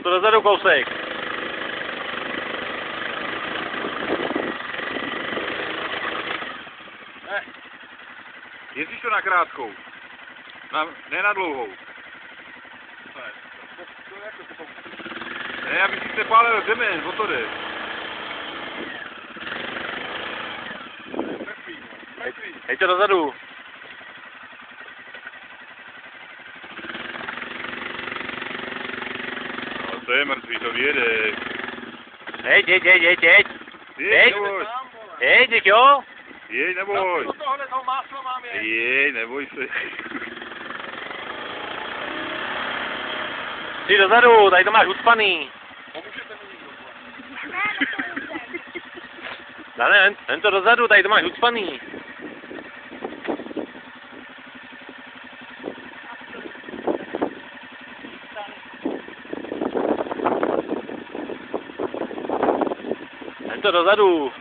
to dozadu kousek. Jezdíš to na krátkou. Ne na dlouhou. Ne, aby si se pálil země, o to jde. Hej to dozadu. No, to je mrtvý, to vyjede. Jeď. Jeď, neboj. Jeď, jo? Jeď, neboj. Do tohohle toho másla mám je. Jeď, neboj se. Jdi dozadu, tady to máš ucpaný. Pomůžete mi někdo. Dane, jen to dozadu, tady to máš ucpaný. Jen to dozadu.